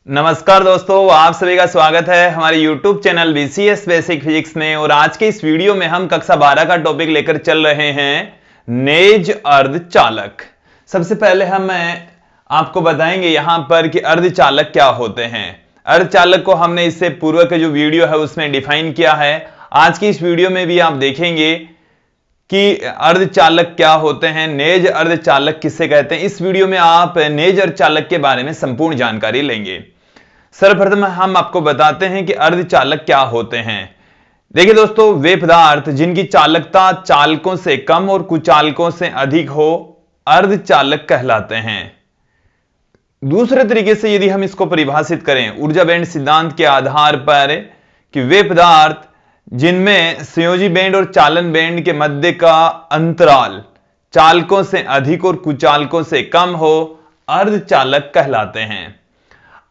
नमस्कार दोस्तों, आप सभी का स्वागत है हमारे YouTube channel BCS basic physics में। और आज के इस वीडियो में हम कक्षा 12 का टॉपिक लेकर चल रहे हैं नेज अर्धचालक। सबसे पहले हम आपको बताएंगे यहां पर कि अर्धचालक क्या होते हैं। अर्धचालक को हमने इससे पूर्व के जो वीडियो है उसमें डिफाइन किया है। आज की इस वीडियो में भी आप देखेंगे कि अर्धचालक क्या होते हैं, नेज अर्धचालक किसे कहते हैं। इस वीडियो में आप नेज अर्धचालक के बारे में संपूर्ण जानकारी लेंगे। सर्वप्रथम हम आपको बताते हैं कि अर्धचालक क्या होते हैं। देखिए दोस्तों, वे पदार्थ जिनकी चालकता चालकों से कम और कुचालकों से अधिक हो अर्धचालक कहलाते हैं। दूसरे तरीके से यदि हम इसको परिभाषित करें ऊर्जा बैंड सिद्धांत के आधार पर कि वे पदार्थ जिनमें संयोजी बैंड और चालन बैंड के मध्य का अंतराल चालकों से अधिक और कुचालकों से कम हो अर्धचालक कहलाते हैं।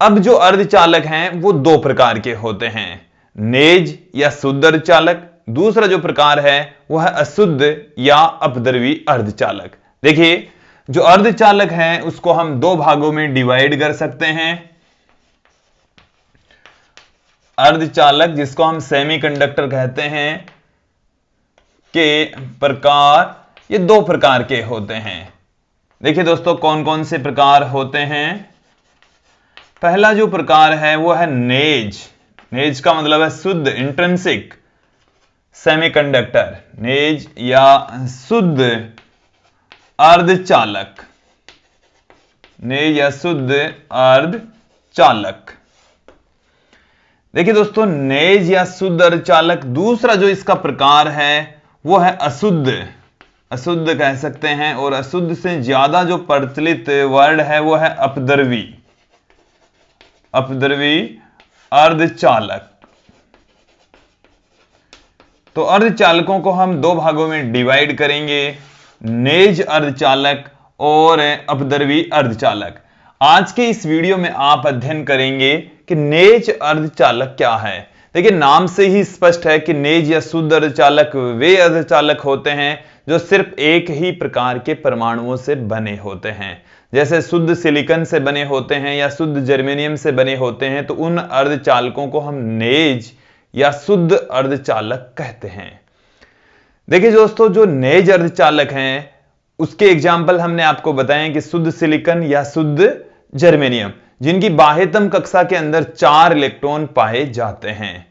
अब जो अर्धचालक हैं वो दो प्रकार के होते हैं, नेज या शुद्ध अर्धचालक। दूसरा जो प्रकार है वह है अशुद्ध या अपद्रवी अर्धचालक। देखिए, जो अर्धचालक है उसको हम दो भागों में डिवाइड कर सकते हैं। अर्धचालक जिसको हम सेमीकंडक्टर कहते हैं के प्रकार ये दो प्रकार के होते हैं। देखिए दोस्तों, कौन कौन से प्रकार होते हैं। पहला जो प्रकार है वो है नेज। नेज का मतलब है शुद्ध, इंट्रिंसिक सेमीकंडक्टर। नेज या शुद्ध अर्धचालक, नेज या शुद्ध अर्धचालक। देखिए दोस्तों, नेज या शुद्ध अर्धचालक। दूसरा जो इसका प्रकार है वो है अशुद्ध, अशुद्ध कह सकते हैं। और अशुद्ध से ज्यादा जो प्रचलित वर्ड है वो है अपद्रवी, अपद्रवी अर्धचालक। तो अर्धचालकों को हम दो भागों में डिवाइड करेंगे, नेज अर्धचालक और अपद्रवी अर्धचालक। आज के इस वीडियो में आप अध्ययन करेंगे कि नेज अर्धचालक क्या है। देखिए, नाम से ही स्पष्ट है कि नेज या शुद्ध अर्धचालक वे अर्धचालक होते हैं जो सिर्फ एक ही प्रकार के परमाणुओं से बने होते हैं। जैसे शुद्ध सिलिकॉन से बने होते हैं या शुद्ध जर्मेनियम से बने होते हैं, तो उन अर्धचालकों को हम नेज या शुद्ध अर्धचालक कहते हैं। देखिए दोस्तों, जो नेज अर्धचालक हैं उसके एग्जाम्पल हमने आपको बताए कि शुद्ध सिलिकॉन या शुद्ध जर्मेनियम, जिनकी बाह्यतम कक्षा के अंदर 4 इलेक्ट्रॉन पाए जाते हैं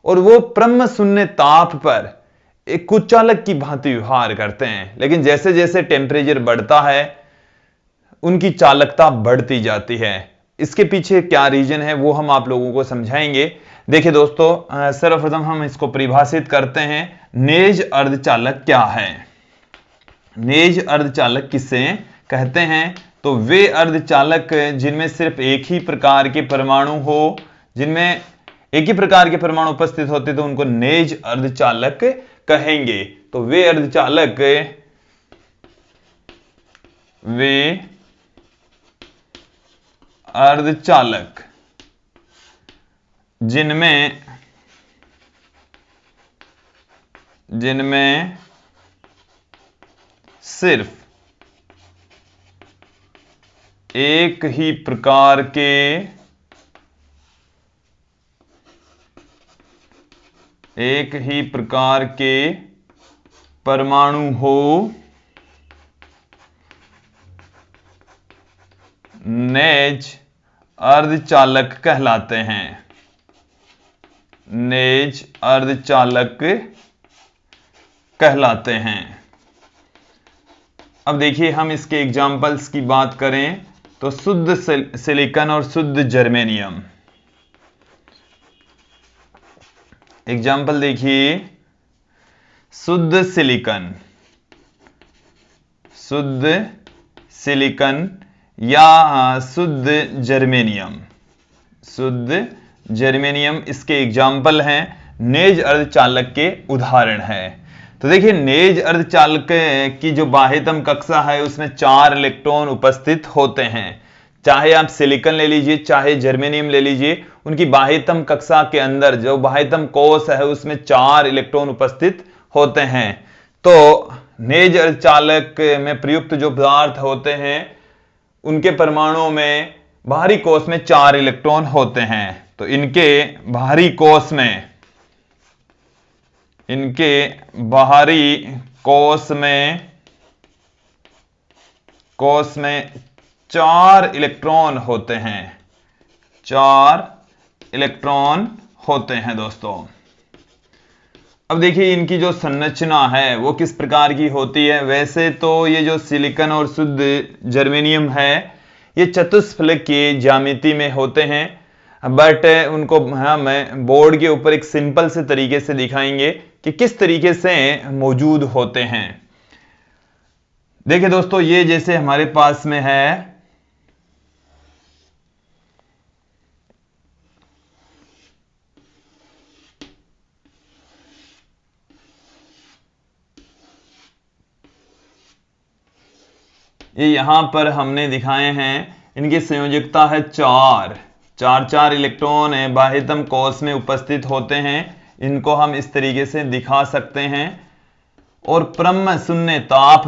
और वो परम शून्य ताप पर एक कुचालक की भांति व्यवहार करते हैं। लेकिन जैसे जैसे टेम्परेचर बढ़ता है उनकी चालकता बढ़ती जाती है। इसके पीछे क्या रीजन है वो हम आप लोगों को समझाएंगे। देखिए दोस्तों, सर्वप्रथम हम इसको परिभाषित करते हैं, नेज अर्धचालक क्या है। नेज अर्धचालक किसे कहते हैं? तो वे अर्धचालक जिनमें सिर्फ एक ही प्रकार के परमाणु हो, जिनमें एक ही प्रकार के परमाणु उपस्थित होते तो उनको नेज अर्धचालक कहेंगे। तो वे अर्धचालक, वे अर्धचालक जिनमें सिर्फ एक ही प्रकार के परमाणु हो, नेज अर्धचालक कहलाते हैं। नेज अर्धचालक कहलाते हैं। अब देखिए, हम इसके एग्जाम्पल्स की बात करें तो शुद्ध सिलिकॉन और शुद्ध जर्मेनियम। एग्जाम्पल देखिए, शुद्ध सिलिकॉन, शुद्ध सिलिकॉन या शुद्ध जर्मेनियम, शुद्ध जर्मेनियम इसके एग्जाम्पल हैं, नेज अर्धचालक के उदाहरण हैं। तो देखिए, नेज अर्धचालक की जो बाह्यतम कक्षा है उसमें 4 इलेक्ट्रॉन उपस्थित होते हैं। चाहे आप सिलिकॉन ले लीजिए चाहे जर्मेनियम ले लीजिए, उनकी बाह्यतम कक्षा के अंदर जो बाह्यतम कोश है उसमें 4 इलेक्ट्रॉन उपस्थित होते हैं। तो नेज अर्धचालक में प्रयुक्त जो पदार्थ होते हैं उनके परमाणुओं में बाहरी कोष में 4 इलेक्ट्रॉन होते हैं। तो इनके बाहरी कोष में 4 इलेक्ट्रॉन होते हैं। 4 इलेक्ट्रॉन होते हैं दोस्तों। अब देखिए इनकी जो संरचना है वो किस प्रकार की होती है। वैसे तो ये जो सिलिकॉन और शुद्ध जर्मेनियम है ये चतुष्फलक की ज्यामिति में होते हैं, बट उनको हम बोर्ड के ऊपर एक सिंपल से तरीके से दिखाएंगे कि किस तरीके से मौजूद होते हैं। देखिए दोस्तों, ये जैसे हमारे पास में है ये यहां पर हमने दिखाए हैं, इनकी संयोजकता है 4 इलेक्ट्रॉन है बाह्यतम कोष में उपस्थित होते हैं। इनको हम इस तरीके से दिखा सकते हैं। और ब्रह्म शून्य ताप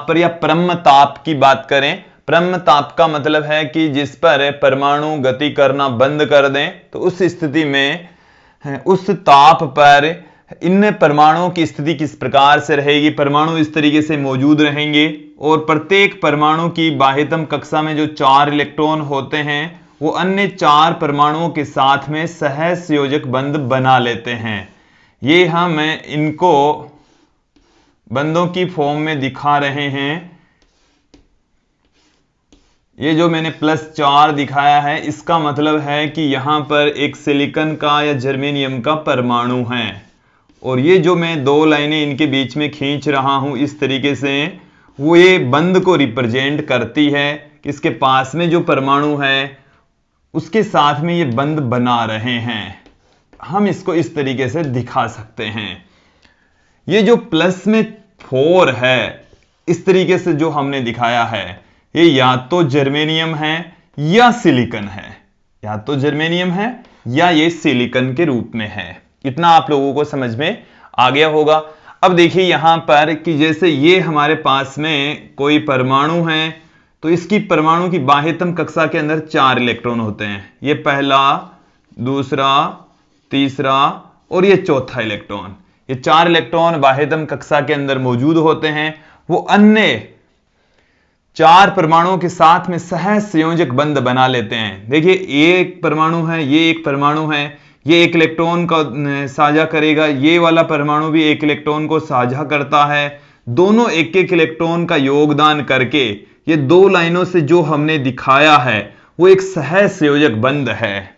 पर या ब्रह्म ताप की बात करें, ब्रह्म ताप का मतलब है कि जिस पर परमाणु गति करना बंद कर दें, तो उस स्थिति में उस ताप पर इन परमाणुओं की स्थिति किस प्रकार से रहेगी। परमाणु इस तरीके से मौजूद रहेंगे और प्रत्येक परमाणु की बाह्यतम कक्षा में जो 4 इलेक्ट्रॉन होते हैं वो अन्य 4 परमाणुओं के साथ में सहसंयोजक बंध बना लेते हैं। ये हम इनको बंधों की फॉर्म में दिखा रहे हैं। ये जो मैंने +4 दिखाया है इसका मतलब है कि यहां पर एक सिलिकॉन का या जर्मेनियम का परमाणु है, और ये जो मैं 2 लाइनें इनके बीच में खींच रहा हूं इस तरीके से, वो ये बंध को रिप्रेजेंट करती है कि इसके पास में जो परमाणु है उसके साथ में ये बंध बना रहे हैं। हम इसको इस तरीके से दिखा सकते हैं। ये जो +4 है इस तरीके से जो हमने दिखाया है, ये या तो जर्मेनियम है या सिलिकॉन है, या तो जर्मेनियम है या ये सिलिकॉन के रूप में है। इतना आप लोगों को समझ में आ गया होगा। अब देखिए यहां पर कि जैसे ये हमारे पास में कोई परमाणु है, तो इसकी परमाणु की बाह्यतम कक्षा के अंदर 4 इलेक्ट्रॉन होते हैं। ये पहला, दूसरा, तीसरा और ये चौथा इलेक्ट्रॉन। ये 4 इलेक्ट्रॉन बाह्यतम कक्षा के अंदर मौजूद होते हैं। वो अन्य 4 परमाणुओं के साथ में सहसंयोजक बंध बना लेते हैं। देखिए ये एक परमाणु है, ये एक परमाणु है, ये 1 इलेक्ट्रॉन का साझा करेगा, ये वाला परमाणु भी 1 इलेक्ट्रॉन को साझा करता है। दोनों 1-1 इलेक्ट्रॉन का योगदान करके ये 2 लाइनों से जो हमने दिखाया है वो एक सहसंयोजक बंध है।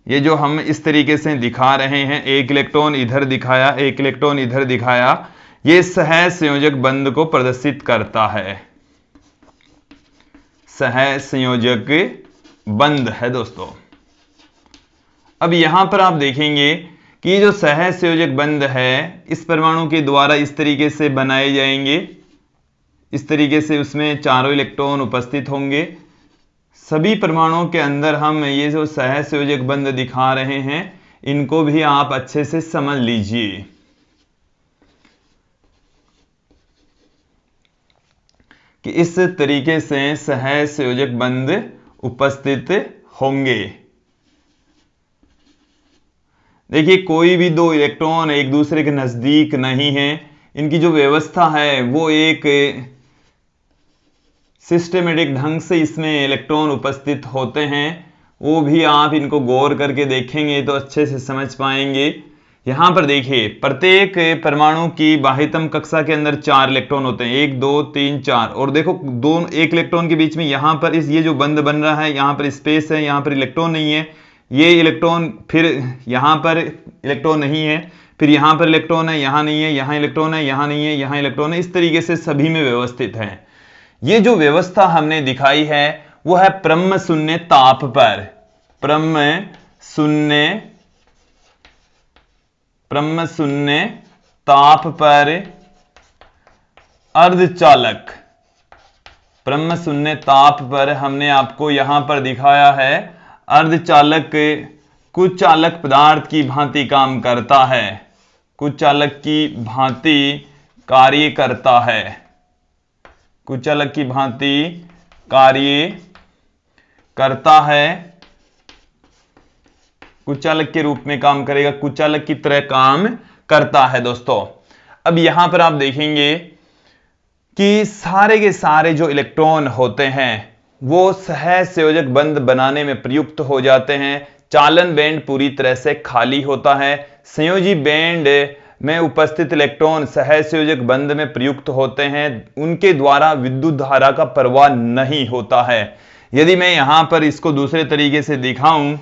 ये जो हम इस तरीके से दिखा रहे हैं, 1 इलेक्ट्रॉन इधर दिखाया, 1 इलेक्ट्रॉन इधर दिखाया, ये सहसंयोजक बंध को प्रदर्शित करता है। सहसंयोजक बंध है दोस्तों। अब यहां पर आप देखेंगे कि ये जो सहसंयोजक बंध है इस परमाणु के द्वारा इस तरीके से बनाए जाएंगे। इस तरीके से उसमें 4 इलेक्ट्रॉन उपस्थित होंगे। सभी परमाणुओं के अंदर हम ये जो सहसंयोजक बंध दिखा रहे हैं इनको भी आप अच्छे से समझ लीजिए। कि इस तरीके से सहसंयोजक बंध उपस्थित होंगे। देखिए कोई भी 2 इलेक्ट्रॉन एक दूसरे के नजदीक नहीं है। इनकी जो व्यवस्था है वो एक सिस्टमेटिक ढंग से इसमें इलेक्ट्रॉन उपस्थित होते हैं। वो भी आप इनको गौर करके देखेंगे तो अच्छे से समझ पाएंगे। यहां पर देखिए प्रत्येक परमाणु की बाह्यतम कक्षा के अंदर 4 इलेक्ट्रॉन होते हैं, 1 2 3 4। और देखो 1 इलेक्ट्रॉन के बीच में यहां पर ये जो बंध बन रहा है, यहां पर स्पेस है, यहां पर इलेक्ट्रॉन नहीं है। ये इलेक्ट्रॉन, फिर यहां पर इलेक्ट्रॉन नहीं है, फिर यहां पर इलेक्ट्रॉन है, यहां नहीं है, यहां इलेक्ट्रॉन है, यहां नहीं है, यहां इलेक्ट्रॉन है। इस तरीके से सभी में व्यवस्थित है। ये जो व्यवस्था हमने दिखाई है वो है ब्रह्म शून्य ताप पर, ब्रह्म शून्य ताप पर अर्धचालक। ब्रह्म शून्य ताप पर हमने आपको यहां पर दिखाया है अर्धचालक कुछ चालक पदार्थ की भांति काम करता है, कुछ चालक की भांति कार्य करता है, कुछ चालक की भांति कार्य करता है, कुचालक के रूप में काम करेगा, कुचालक की तरह काम करता है दोस्तों। अब यहां पर आप देखेंगे कि सारे के सारे जो इलेक्ट्रॉन होते हैं वो सहसंयोजक बंध बनाने में प्रयुक्त हो जाते हैं। चालन बैंड पूरी तरह से खाली होता है। संयोजी बैंड में उपस्थित इलेक्ट्रॉन सहसंयोजक बंध में प्रयुक्त होते हैं, उनके द्वारा विद्युत धारा का प्रवाह नहीं होता है। यदि मैं यहां पर इसको दूसरे तरीके से दिखाऊं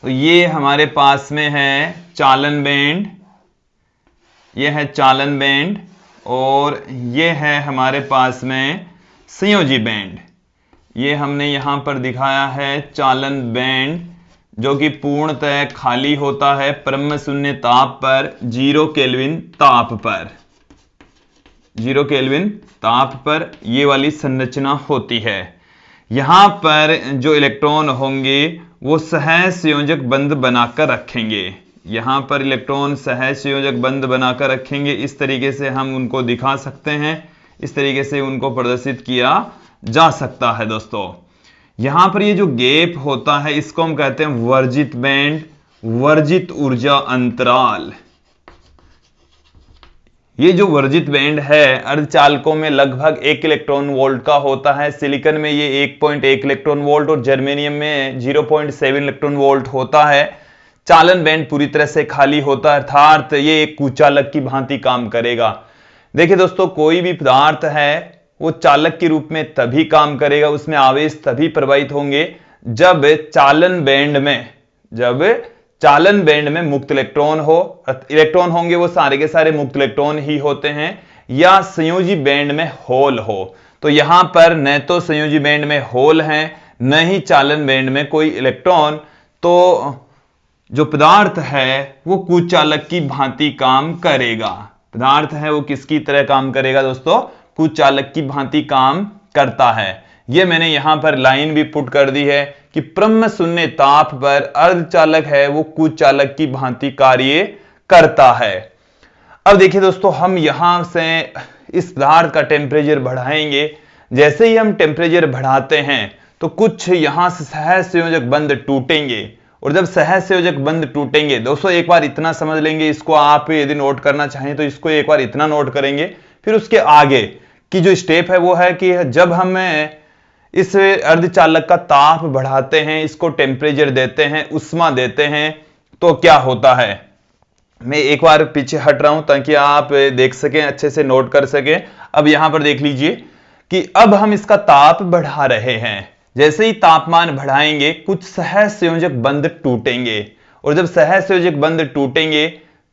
तो ये हमारे पास में है चालन बैंड, ये है चालन बैंड, और ये है हमारे पास में संयोजी बैंड। ये हमने यहां पर दिखाया है चालन बैंड, जो कि पूर्णतः खाली होता है ब्रह्म शून्य ताप पर, 0 केल्विन ताप पर, 0 केल्विन ताप पर ये वाली संरचना होती है। यहां पर जो इलेक्ट्रॉन होंगे वो सहसंयोजक बंध बनाकर रखेंगे। यहां पर इलेक्ट्रॉन सहसंयोजक बंध बनाकर रखेंगे। इस तरीके से हम उनको दिखा सकते हैं, इस तरीके से उनको प्रदर्शित किया जा सकता है दोस्तों। यहां पर ये जो गैप होता है इसको हम कहते हैं वर्जित बैंड, वर्जित ऊर्जा अंतराल। ये जो वर्जित बैंड है अर्धचालकों में लगभग 1 इलेक्ट्रॉन वोल्ट का होता है। सिलिकॉन में ये 1.1 इलेक्ट्रॉन वोल्ट और जर्मेनियम में 0.7 इलेक्ट्रॉन वोल्ट होता है। चालन बैंड पूरी तरह से खाली होता है, अर्थात ये एक कुचालक की भांति काम करेगा। देखिए दोस्तों, कोई भी पदार्थ है वो चालक के रूप में तभी काम करेगा, उसमें आवेश तभी प्रवाहित होंगे जब चालन बैंड में मुक्त इलेक्ट्रॉन हो। इलेक्ट्रॉन होंगे वो सारे के सारे मुक्त इलेक्ट्रॉन ही होते हैं, या संयोजी बैंड में होल हो। तो यहां पर न तो संयोजी बैंड में होल है, न ही चालन बैंड में कोई इलेक्ट्रॉन। तो जो पदार्थ है वो कुचालक की भांति काम करेगा। पदार्थ है वो किसकी तरह काम करेगा दोस्तों? कुचालक की भांति काम करता है। ये मैंने यहां पर लाइन भी पुट कर दी है कि ब्रह्म शून्य ताप पर अर्धचालक है वो कुचालक की भांति कार्य करता है। अब देखिए दोस्तों, हम यहां से इस पदार्थ का टेम्परेचर बढ़ाएंगे। जैसे ही हम टेम्परेचर बढ़ाते हैं तो कुछ यहां से सहसंयोजक बंध टूटेंगे, और जब सहसंयोजक बंध टूटेंगे दोस्तों, एक बार इतना समझ लेंगे, इसको आप यदि नोट करना चाहें तो इसको एक बार इतना नोट करेंगे। फिर उसके आगे की जो स्टेप है वो है कि जब हम इस अर्धचालक का ताप बढ़ाते हैं, इसको टेम्परेचर देते हैं, उष्मा देते हैं, तो क्या होता है। मैं एक बार पीछे हट रहा हूं ताकि आप देख सकें, अच्छे से नोट कर सकें। अब यहां पर देख लीजिए कि अब हम इसका ताप बढ़ा रहे हैं। जैसे ही तापमान बढ़ाएंगे कुछ सहसंयोजक बंध टूटेंगे, और जब सहसंयोजक बंध टूटेंगे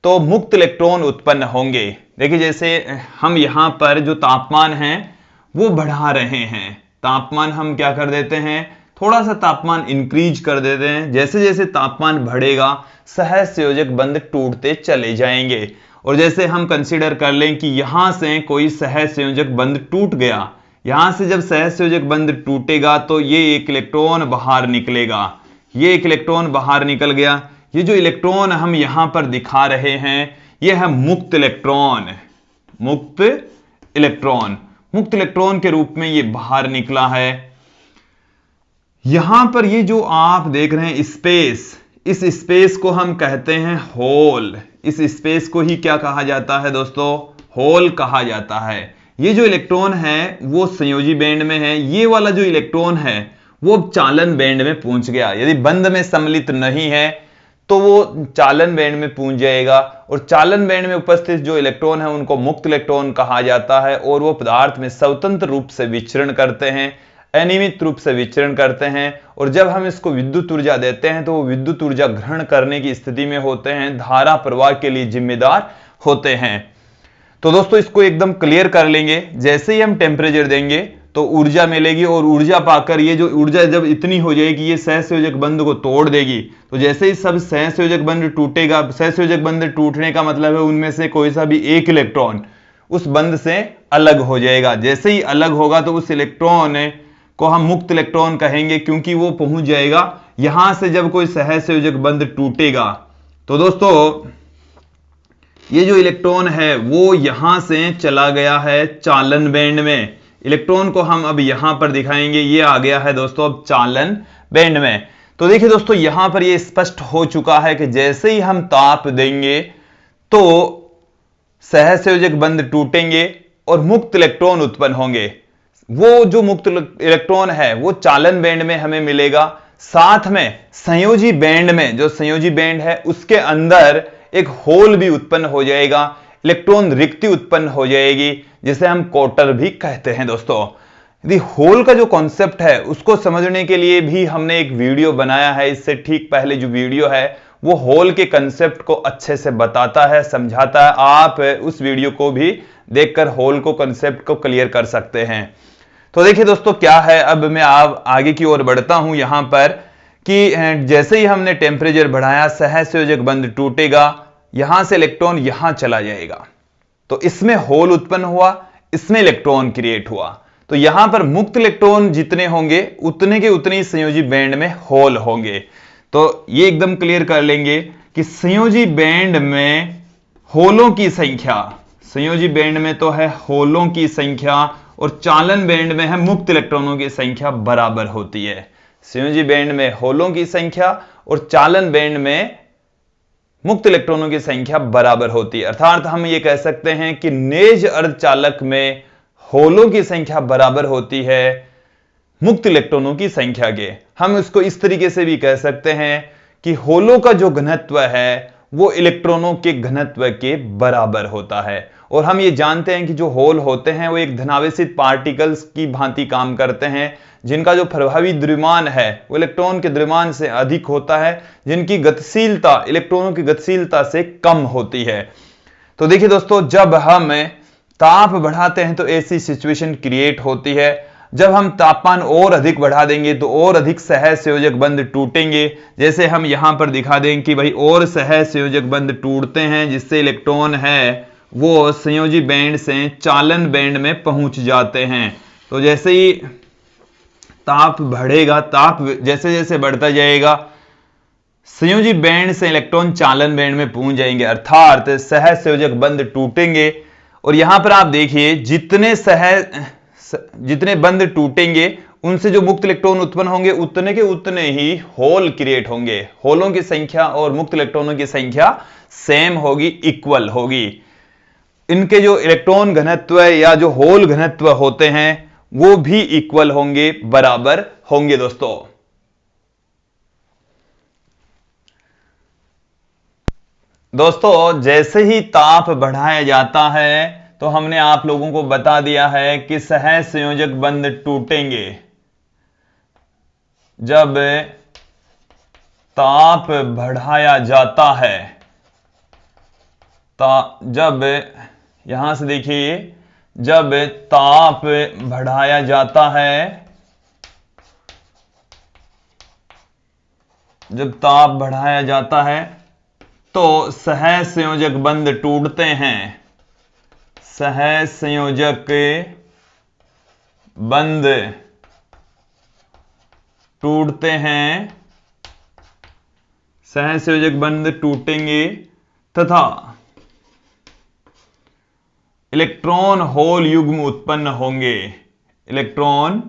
तो मुक्त इलेक्ट्रॉन उत्पन्न होंगे। देखिए, जैसे हम यहां पर जो तापमान है वो बढ़ा रहे हैं, तापमान हम क्या कर देते हैं, थोड़ा सा तापमान इंक्रीज कर देते हैं। जैसे जैसे तापमान बढ़ेगा सहसंयोजक बंध टूटते चले जाएंगे। और जैसे हम कंसीडर कर लें कि यहां से कोई सहसंयोजक बंध टूट गया, यहां से जब सहसंयोजक बंध टूटेगा तो ये एक इलेक्ट्रॉन बाहर निकलेगा, ये एक इलेक्ट्रॉन बाहर निकल गया। ये जो इलेक्ट्रॉन हम यहां पर दिखा रहे हैं ये है मुक्त इलेक्ट्रॉन, मुक्त इलेक्ट्रॉन, मुक्त इलेक्ट्रॉन के रूप में ये बाहर निकला है। यहां पर ये जो आप देख रहे हैं स्पेस, इस स्पेस को हम कहते हैं होल। इस स्पेस को ही क्या कहा जाता है दोस्तों? होल कहा जाता है। ये जो इलेक्ट्रॉन है वो संयोजी बैंड में है, ये वाला जो इलेक्ट्रॉन है वो चालन बैंड में पहुंच गया। यदि बंध में सम्मिलित नहीं है तो वो चालन बैंड में पहुंच जाएगा, और चालन बैंड में उपस्थित जो इलेक्ट्रॉन है उनको मुक्त इलेक्ट्रॉन कहा जाता है, और वो पदार्थ में स्वतंत्र रूप से विचरण करते हैं, अनियमित रूप से विचरण करते हैं। और जब हम इसको विद्युत ऊर्जा देते हैं तो वो विद्युत ऊर्जा ग्रहण करने की स्थिति में होते हैं, धारा प्रवाह के लिए जिम्मेदार होते हैं। तो दोस्तों, इसको एकदम क्लियर कर लेंगे। जैसे ही हम टेम्परेचर देंगे तो ऊर्जा मिलेगी, और ऊर्जा पाकर ये जो ऊर्जा जब इतनी हो जाएगी ये सहसंयोजक बंध को तोड़ देगी। तो जैसे ही सब सहसंयोजक बंध टूटेगा, सहसंयोजक बंध टूटने का मतलब है उनमें से कोई सा भी एक इलेक्ट्रॉन उस बंध से अलग हो जाएगा। जैसे ही अलग होगा तो उस इलेक्ट्रॉन को हम मुक्त इलेक्ट्रॉन कहेंगे, क्योंकि वो पहुंच जाएगा यहां से जब कोई सहसंयोजक बंध टूटेगा। तो दोस्तों, ये जो इलेक्ट्रॉन है वो यहां से चला गया है चालन बैंड में, इलेक्ट्रॉन को हम अब यहां पर दिखाएंगे, ये आ गया है दोस्तों अब चालन बैंड में। तो देखिए दोस्तों यहां पर ये स्पष्ट हो चुका है कि जैसे ही हम ताप देंगे तो सहसंयोजक बंध टूटेंगे और मुक्त इलेक्ट्रॉन उत्पन्न होंगे। वो जो मुक्त इलेक्ट्रॉन है वो चालन बैंड में हमें मिलेगा, साथ में संयोजी बैंड में, जो संयोजी बैंड है उसके अंदर एक होल भी उत्पन्न हो जाएगा, इलेक्ट्रॉन रिक्ति उत्पन्न हो जाएगी, जिसे हम क्वार्टर भी कहते हैं दोस्तों। यदि होल का जो कॉन्सेप्ट है उसको समझने के लिए भी हमने एक वीडियो बनाया है, इससे ठीक पहले जो वीडियो है वो होल के कंसेप्ट को अच्छे से बताता है, समझाता है। आप उस वीडियो को भी देखकर होल को कंसेप्ट को क्लियर कर सकते हैं। तो देखिए दोस्तों क्या है, अब मैं आगे की ओर बढ़ता हूं यहां पर कि जैसे ही हमने टेम्परेचर बढ़ाया सहसंयोजक बंध टूटेगा, यहां से इलेक्ट्रॉन यहां चला जाएगा, तो इसमें होल उत्पन्न हुआ, इसमें इलेक्ट्रॉन क्रिएट हुआ। तो यहां पर मुक्त इलेक्ट्रॉन जितने होंगे उतने के उतने संयोजी बैंड में होल होंगे। तो ये एकदम क्लियर कर लेंगे कि संयोजी बैंड में होलों की संख्या, संयोजी बैंड में तो है होलों की संख्या और चालन बैंड में है मुक्त इलेक्ट्रॉनों की संख्या बराबर होती है। संयोजी बैंड में होलों की संख्या और चालन बैंड में मुक्त इलेक्ट्रॉनों की संख्या बराबर होती है। अर्थात हम ये कह सकते हैं कि नेज अर्धचालक में होलों की संख्या बराबर होती है मुक्त इलेक्ट्रॉनों की संख्या के। हम इसको इस तरीके से भी कह सकते हैं कि होलों का जो घनत्व है वो इलेक्ट्रॉनों के घनत्व के बराबर होता है। और हम ये जानते हैं कि जो होल होते हैं वो एक धनावेशित पार्टिकल्स की भांति काम करते हैं, जिनका जो प्रभावी द्रव्यमान है वो इलेक्ट्रॉन के द्रव्यमान से अधिक होता है, जिनकी गतिशीलता इलेक्ट्रॉनों की गतिशीलता से कम होती है। तो देखिए दोस्तों जब हम ताप बढ़ाते हैं तो ऐसी सिचुएशन क्रिएट होती है। जब हम तापमान और अधिक बढ़ा देंगे तो और अधिक सहसंयोजक बंध टूटेंगे, जैसे हम यहां पर दिखा देंगे कि भाई और सहसंयोजक बंध टूटते हैं, जिससे इलेक्ट्रॉन है वो संयोजी बैंड से चालन बैंड में पहुंच जाते हैं। तो जैसे ही ताप बढ़ेगा, ताप जैसे जैसे बढ़ता जाएगा, संयोजी बैंड से इलेक्ट्रॉन चालन बैंड में पहुंच जाएंगे, अर्थात सहसंयोजक बंध टूटेंगे। और यहां पर आप देखिए जितने बंध टूटेंगे उनसे जो मुक्त इलेक्ट्रॉन उत्पन्न होंगे उतने के उतने ही होल क्रिएट होंगे। होलों की संख्या और मुक्त इलेक्ट्रॉनों की संख्या सेम होगी, इक्वल होगी। इनके जो इलेक्ट्रॉन घनत्व या जो होल घनत्व होते हैं वो भी इक्वल होंगे, बराबर होंगे दोस्तों। दोस्तों जैसे ही ताप बढ़ाया जाता है तो हमने आप लोगों को बता दिया है कि सहसंयोजक बंध टूटेंगे जब ताप बढ़ाया जाता है। जब यहां से देखिए, जब ताप बढ़ाया जाता है, जब ताप बढ़ाया जाता है तो सहसंयोजक बंध टूटते हैं। सहसंयोजक बंध टूटते हैं, सहसंयोजक बंध टूटेंगे तथा इलेक्ट्रॉन होल युग्म उत्पन्न होंगे। इलेक्ट्रॉन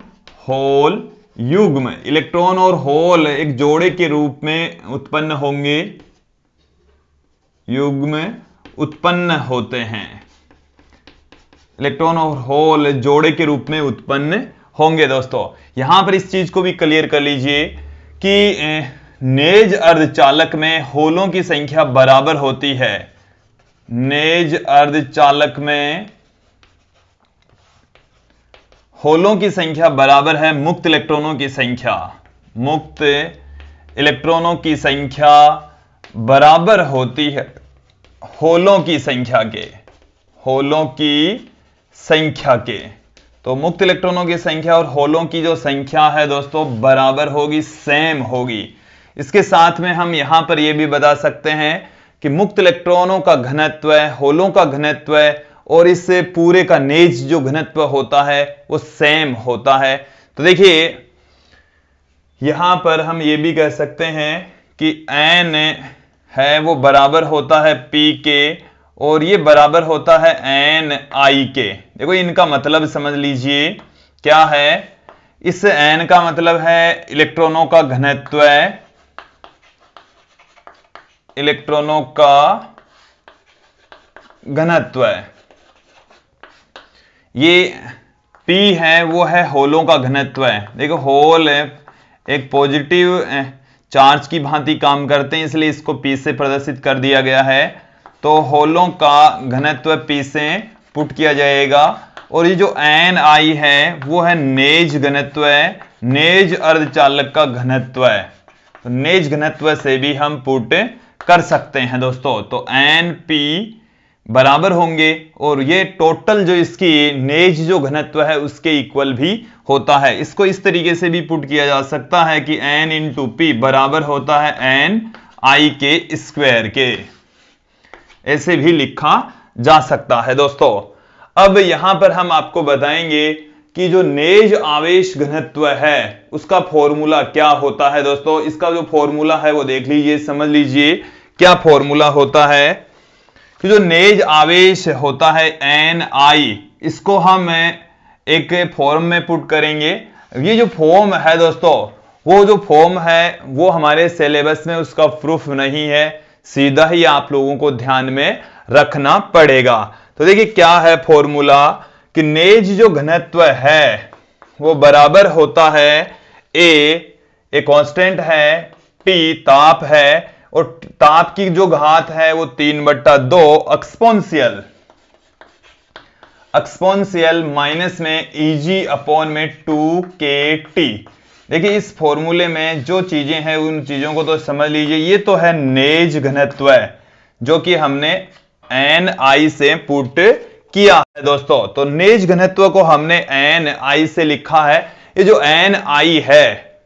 होल युग्म, इलेक्ट्रॉन और होल एक जोड़े के रूप में उत्पन्न होंगे, युग्म उत्पन्न होते हैं। इलेक्ट्रॉन और होल जोड़े के रूप में उत्पन्न होंगे। दोस्तों यहां पर इस चीज को भी क्लियर कर लीजिए कि नेज अर्धचालक में होलों की संख्या बराबर होती है। नेज अर्धचालक में होलों की संख्या बराबर है मुक्त इलेक्ट्रॉनों की संख्या। मुक्त इलेक्ट्रॉनों की संख्या बराबर होती है होलों की संख्या के, होलों की संख्या के। तो मुक्त इलेक्ट्रॉनों की संख्या और होलों की जो संख्या है दोस्तों बराबर होगी, सेम होगी। इसके साथ में हम यहां पर यह भी बता सकते हैं कि मुक्त इलेक्ट्रॉनों का घनत्व, होलों का घनत्व और इस पूरे का नेज जो घनत्व होता है वो सेम होता है। तो देखिए यहां पर हम ये भी कह सकते हैं कि N है वो बराबर होता है P के और ये बराबर होता है एन आई के। देखो इनका मतलब समझ लीजिए क्या है। इस एन का मतलब है इलेक्ट्रॉनों का घनत्व, इलेक्ट्रॉनों का घनत्व। ये P है वो है होलों का घनत्व है। देखो होल एक पॉजिटिव चार्ज की भांति काम करते हैं, इसलिए इसको P से प्रदर्शित कर दिया गया है। तो होलों का घनत्व P से पुट किया जाएगा। और ये जो एन आई है वो है नेज घनत्व है, नेज अर्धचालक का घनत्व है। तो नेज घनत्व से भी हम पुट कर सकते हैं दोस्तों। तो एन पी बराबर होंगे और ये टोटल जो इसकी नेज जो घनत्व है उसके इक्वल भी होता है। इसको इस तरीके से भी पुट किया जा सकता है कि एन इंटू पी बराबर होता है एन आई के स्क्वायर के, ऐसे भी लिखा जा सकता है दोस्तों। अब यहां पर हम आपको बताएंगे कि जो नेज आवेश घनत्व है उसका फॉर्मूला क्या होता है दोस्तों। इसका जो फॉर्मूला है वो देख लीजिए, समझ लीजिए क्या फॉर्मूला होता है। कि जो नेज आवेश होता है एन आई, इसको हम एक फॉर्म में पुट करेंगे। ये जो फॉर्म है दोस्तों, वो जो फॉर्म है वो हमारे सिलेबस में उसका प्रूफ नहीं है, सीधा ही आप लोगों को ध्यान में रखना पड़ेगा। तो देखिए क्या है फॉर्मूला कि नेज जो घनत्व है वो बराबर होता है ए कांस्टेंट है, टी ताप है, और ताप की जो घात है वो 3/2 एक्सपोनेंशियल माइनस में Eg अपॉन में 2kT। देखिए इस फॉर्मूले में जो चीजें हैं उन चीजों को तो समझ लीजिए। ये तो है नेज घनत्व जो कि हमने एन आई से पुट किया है दोस्तों। तो नेज घनत्व को हमने एन आई से लिखा है। ये जो एन आई है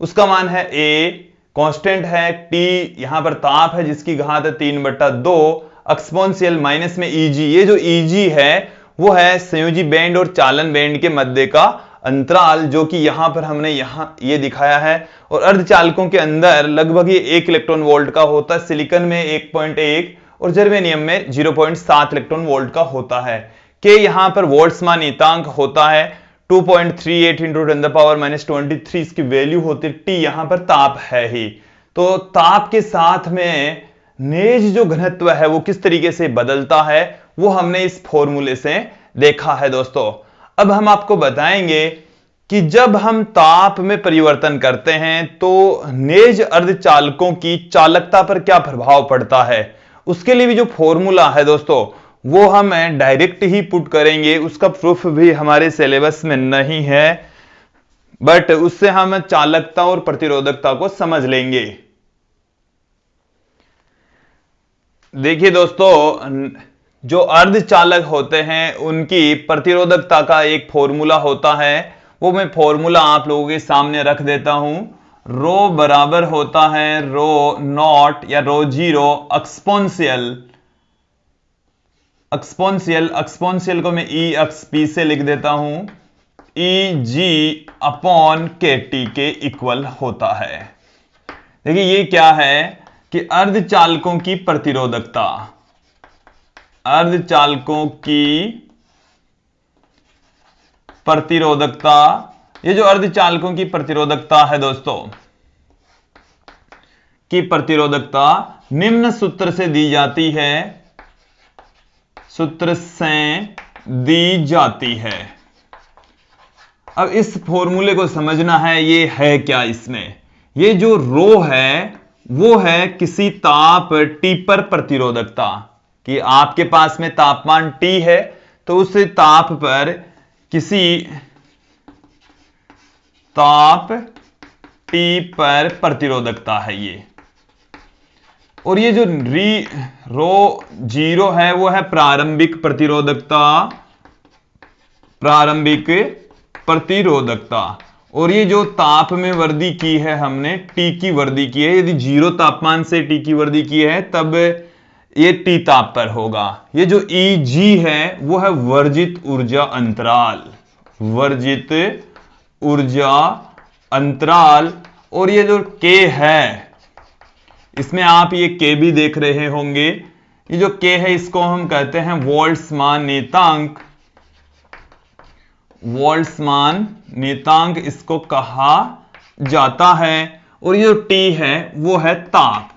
उसका मान है ए, कांस्टेंट है टी, यहां पर ताप है जिसकी घात है 3/2 एक्सपोनेंशियल माइनस में Eg। ये जो Eg है वो है संयोजी बैंड और चालन बैंड के मध्य का अंतराल, जो कि यहां पर हमने ये दिखाया है। और अर्धचालकों के अंदर लगभग ये 1 इलेक्ट्रॉन वोल्ट का होता है, सिलिकॉन में 1.1 और जर्मेनियम में 0.7 इलेक्ट्रॉन वोल्ट का होता है। के यहां पर वोल्ट्समान नीतांक होता है 2.38 इंटू 10⁻⁻23 इसकी वैल्यू होती है। टी यहां पर ताप है ही। तो ताप के साथ में नेज जो घनत्व है वो किस तरीके से बदलता है वो हमने इस फॉर्मूले से देखा है दोस्तों। अब हम आपको बताएंगे कि जब हम ताप में परिवर्तन करते हैं तो नेज अर्धचालकों की चालकता पर क्या प्रभाव पड़ता है। उसके लिए भी जो फॉर्मूला है दोस्तों वो हम डायरेक्ट ही पुट करेंगे। उसका प्रूफ भी हमारे सिलेबस में नहीं है, बट उससे हम चालकता और प्रतिरोधकता को समझ लेंगे। देखिए दोस्तों, जो अर्धचालक होते हैं उनकी प्रतिरोधकता का एक फॉर्मूला होता है, वो मैं फॉर्मूला आप लोगों के सामने रख देता हूं। रो बराबर होता है रो नॉट या रो जीरो एक्सपोनेंशियल को मैं ई एक्स पी से लिख देता हूं, ई जी अपॉन के टी के इक्वल होता है। देखिए ये क्या है कि अर्धचालकों की प्रतिरोधकता, अर्धचालकों की प्रतिरोधकता, ये जो अर्धचालकों की प्रतिरोधकता है दोस्तों की प्रतिरोधकता निम्न सूत्र से दी जाती है, सूत्र से दी जाती है। अब इस फॉर्मूले को समझना है ये है क्या। इसमें ये जो रो है वो है किसी ताप T पर प्रतिरोधकता, कि आपके पास में तापमान T है तो उस ताप पर किसी ताप T पर प्रतिरोधकता है ये। और ये जो रो जीरो है वो है प्रारंभिक प्रतिरोधकता, प्रारंभिक प्रतिरोधकता। और ये जो ताप में वृद्धि की है हमने T की वृद्धि की है, यदि जीरो तापमान से T की वृद्धि की है तब ये T ताप पर होगा। ये जो Eg है वो है वर्जित ऊर्जा अंतराल, वर्जित ऊर्जा अंतराल। और ये जो K है इसमें आप ये K भी देख रहे होंगे, ये जो K है इसको हम कहते हैं बोल्ट्जमान नियतांक। बोल्ट्जमान नियतांक इसको कहा जाता है। और ये जो T है वो है ताप।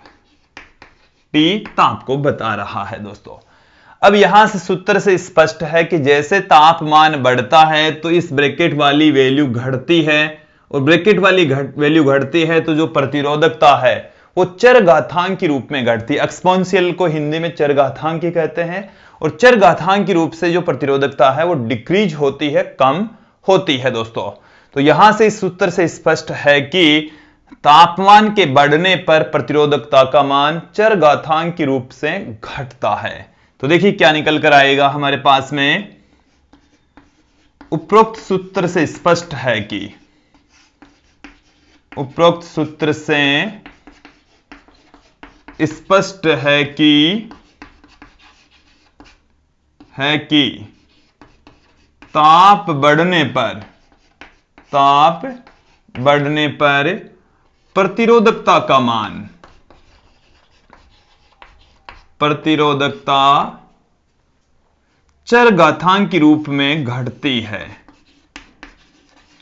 T ताप को बता रहा है दोस्तों। अब यहां से सूत्र से स्पष्ट है कि जैसे तापमान बढ़ता है तो इस ब्रैकेट वाली वैल्यू घटती है, और ब्रैकेट वाली वैल्यू घटती है तो जो प्रतिरोधकता है वो चरघातांक के रूप में घटती है। एक्सपोनेंशियल को हिंदी में चरघातांक कहते हैं, और चरघातांक के रूप से जो प्रतिरोधकता है वो डिक्रीज होती है, कम होती है दोस्तों। तो यहां से इस सूत्र से स्पष्ट है कि तापमान के बढ़ने पर प्रतिरोधकता का मान चरघातांक के रूप से घटता है। तो देखिए क्या निकल कर आएगा हमारे पास में। उपरोक्त सूत्र से स्पष्ट है कि उपरोक्त सूत्र से स्पष्ट है कि ताप बढ़ने पर प्रतिरोधकता का मान, प्रतिरोधकता चरघातांक के रूप में घटती है,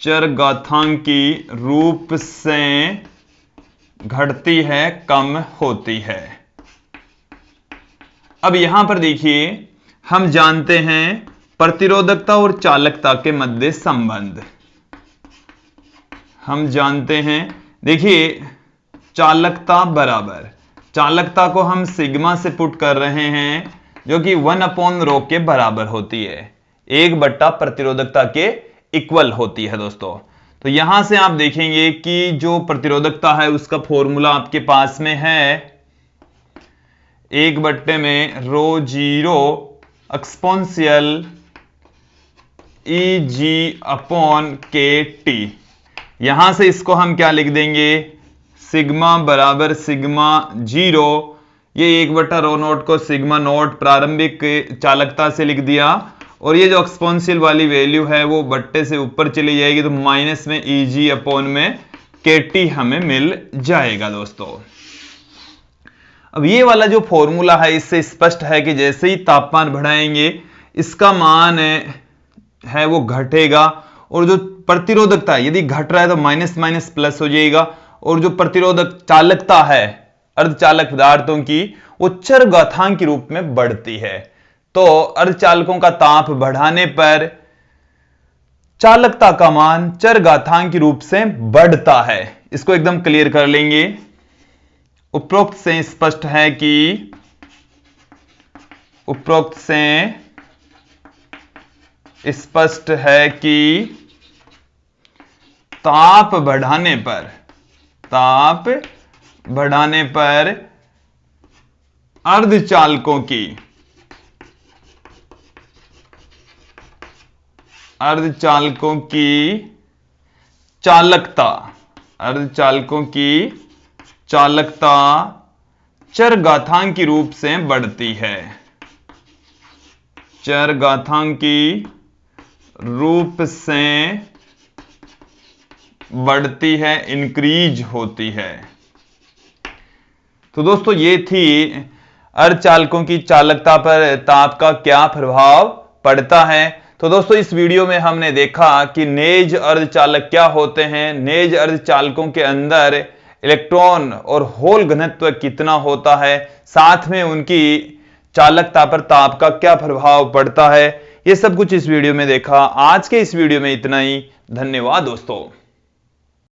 चरघातांक की रूप से घटती है, कम होती है। अब यहां पर देखिए हम जानते हैं प्रतिरोधकता और चालकता के मध्य संबंध। हम जानते हैं, देखिए चालकता बराबर, चालकता को हम सिग्मा से पुट कर रहे हैं जो कि 1/ρ के बराबर होती है, 1 प्रतिरोधकता के इक्वल होती है दोस्तों। तो यहां से आप देखेंगे कि जो प्रतिरोधकता है उसका फॉर्मूला आपके पास में है 1/ρ0 एक्सपोनेंशियल Eg/kT। यहां से इसको हम क्या लिख देंगे, सिग्मा बराबर सिग्मा 0, ये 1/ρ0 को सिग्मा नोट प्रारंभिक चालकता से लिख दिया, और ये जो एक्सपोनेंशियल वाली वैल्यू है वो बट्टे से ऊपर चली जाएगी तो माइनस में Eg/kT हमें मिल जाएगा दोस्तों। अब ये वाला जो फॉर्मूला है इससे स्पष्ट है कि जैसे ही तापमान बढ़ाएंगे इसका मान है वो घटेगा, और जो प्रतिरोधकता है यदि घट रहा है तो माइनस माइनस प्लस हो जाएगा, और जो प्रतिरोधक चालकता है अर्धचालक पदार्थों की वो चरघातांक के रूप में बढ़ती है। तो अर्धचालकों का ताप बढ़ाने पर चालकता का मान चरघातांक के रूप से बढ़ता है। इसको एकदम क्लियर कर लेंगे। उपरोक्त से स्पष्ट है कि ताप बढ़ाने पर अर्धचालकों की चालकता चरघातांक के रूप से बढ़ती है, चरघातांक की रूप से बढ़ती है, इंक्रीज होती है। तो दोस्तों ये थी अर्धचालकों की चालकता पर ताप का क्या प्रभाव पड़ता है। तो दोस्तों इस वीडियो में हमने देखा कि नेज अर्धचालक क्या होते हैं, नेज अर्धचालकों के अंदर इलेक्ट्रॉन और होल घनत्व कितना होता है, साथ में उनकी चालकता पर ताप का क्या प्रभाव पड़ता है, ये सब कुछ इस वीडियो में देखा। आज के इस वीडियो में इतना ही। धन्यवाद दोस्तों।